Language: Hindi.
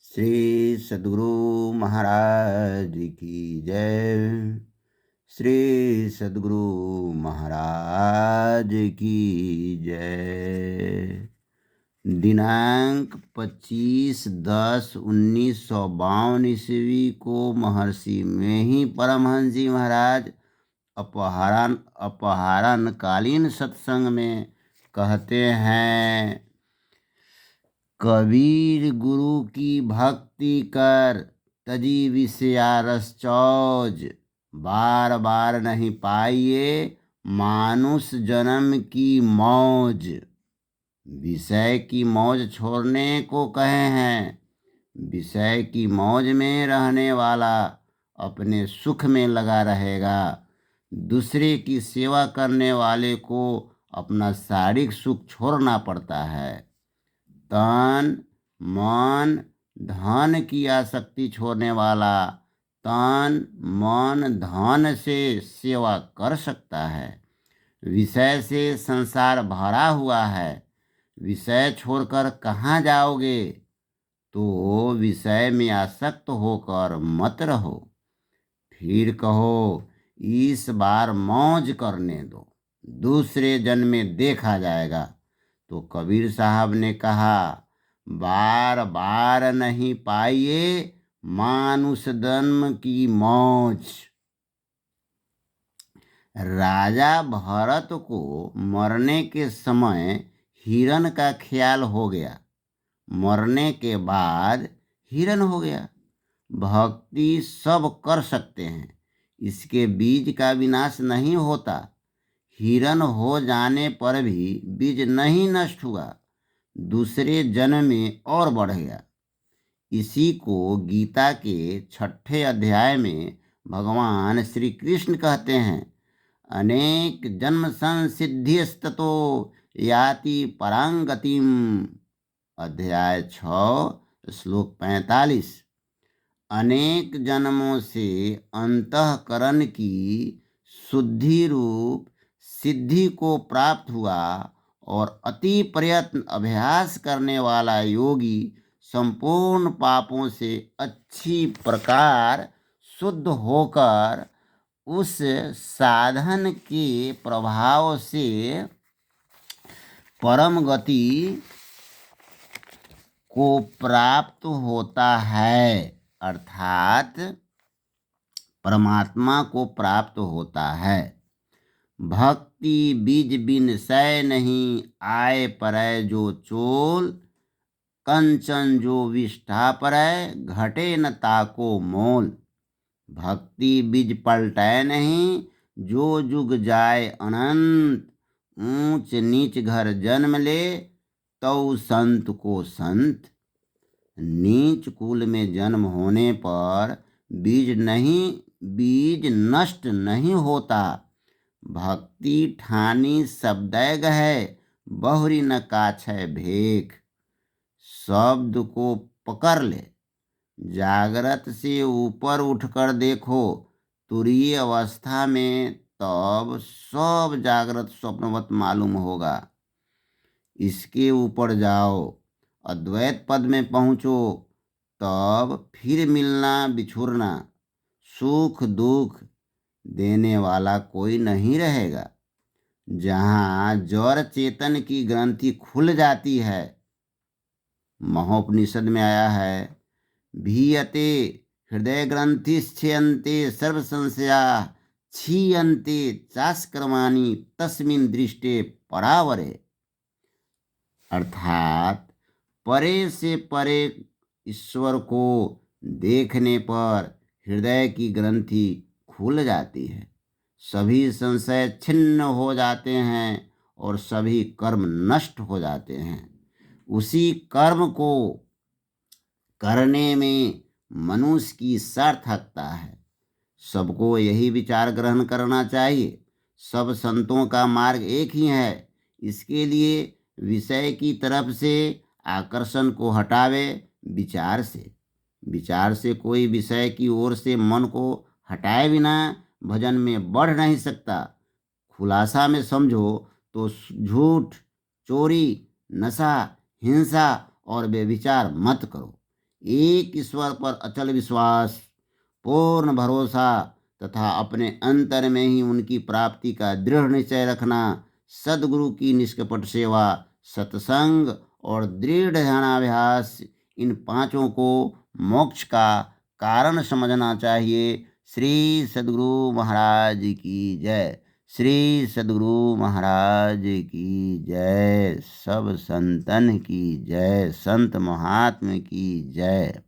श्री सद्गुरु महाराज की जय। श्री सद्गुरु महाराज की जय। दिनांक 25/10/1952 ईस्वी को महर्षि में ही परमहंस जी महाराज अपहरणकालीन सत्संग में कहते हैं, कबीर गुरु की भक्ति कर, तजी विषयारस चौज, बार बार नहीं पाइए मानुष जन्म की मौज। विषय की मौज छोड़ने को कहे हैं। विषय की मौज में रहने वाला अपने सुख में लगा रहेगा। दूसरे की सेवा करने वाले को अपना शारीरिक सुख छोड़ना पड़ता है। तन मन धन की आसक्ति छोड़ने वाला तन मन धन से सेवा कर सकता है। विषय से संसार भरा हुआ है। विषय छोड़कर कहाँ जाओगे? तो विषय में आसक्त होकर मत रहो। फिर कहो इस बार मौज करने दो, दूसरे जन्म में देखा जाएगा। तो कबीर साहब ने कहा, बार बार नहीं पाइए मानुष जन्म की मौज। राजा भरत को मरने के समय हिरण का ख्याल हो गया। मरने के बाद हिरण हो गया। भक्ति सब कर सकते हैं, इसके बीज का विनाश नहीं होता। हिरण हो जाने पर भी बीज नहीं नष्ट हुआ, दूसरे जन्म में और बढ़ गया। इसी को गीता के 6ठे अध्याय में भगवान श्री कृष्ण कहते हैं, अनेक जन्म संसिद्धिस्ततो याति परांगतिम। अध्याय 6 श्लोक 45। अनेक जन्मों से अंतःकरण की शुद्धि रूप सिद्धि को प्राप्त हुआ और अति प्रयत्न अभ्यास करने वाला योगी संपूर्ण पापों से अच्छी प्रकार शुद्ध होकर उस साधन के प्रभाव से परम गति को प्राप्त होता है, अर्थात परमात्मा को प्राप्त होता है। भक्ति बीज बिन सै नहीं, आए परै जो चोल, कंचन जो विष्ठा परै, घटे न ताको मोल। भक्ति बीज पलटै नहीं, जो जुग जाए अनंत, ऊंच नीच घर जन्म ले, तौ संत को संत। नीच कुल में जन्म होने पर बीज नष्ट नहीं होता। भक्ति ठानी शब्दैग है, बहुरी न काछै भेख। शब्द को पकड़ ले, जागृत से ऊपर उठकर देखो, तुरीय अवस्था में तब सब जागृत स्वप्नवत मालूम होगा। इसके ऊपर जाओ, अद्वैत पद में पहुँचो, तब फिर मिलना बिछुड़ना, सुख दुख देने वाला कोई नहीं रहेगा। जहाँ जड़ चेतन की ग्रंथि खुल जाती है, महोपनिषद में आया है, भीयते हृदय ग्रंथिश्छयन्ते सर्व संशया, क्षीयन्ते चास्कर्माणि तस्मिन् दृष्टे परावरे। अर्थात परे से परे ईश्वर को देखने पर हृदय की ग्रंथि खुल जाती है, सभी संशय छिन्न हो जाते हैं और सभी कर्म नष्ट हो जाते हैं। उसी कर्म को करने में मनुष्य की सार्थकता है। सबको यही विचार ग्रहण करना चाहिए। सब संतों का मार्ग एक ही है। इसके लिए विषय की तरफ से आकर्षण को हटावे विचार से कोई विषय की ओर से मन को हटाए बिना भजन में बढ़ नहीं सकता। खुलासा में समझो तो झूठ, चोरी, नशा, हिंसा और व्यभिचार मत करो। एक ईश्वर पर अचल विश्वास, पूर्ण भरोसा तथा अपने अंतर में ही उनकी प्राप्ति का दृढ़ निश्चय रखना, सद्गुरु की निष्कपट सेवा, सत्संग और दृढ़ ध्यानाभ्यास, इन पांचों को मोक्ष का कारण समझना चाहिए। श्री सद्गुरु महाराज की जय। श्री सद्गुरु महाराज की जय। सब संतन की जय। संत महात्मा की जय।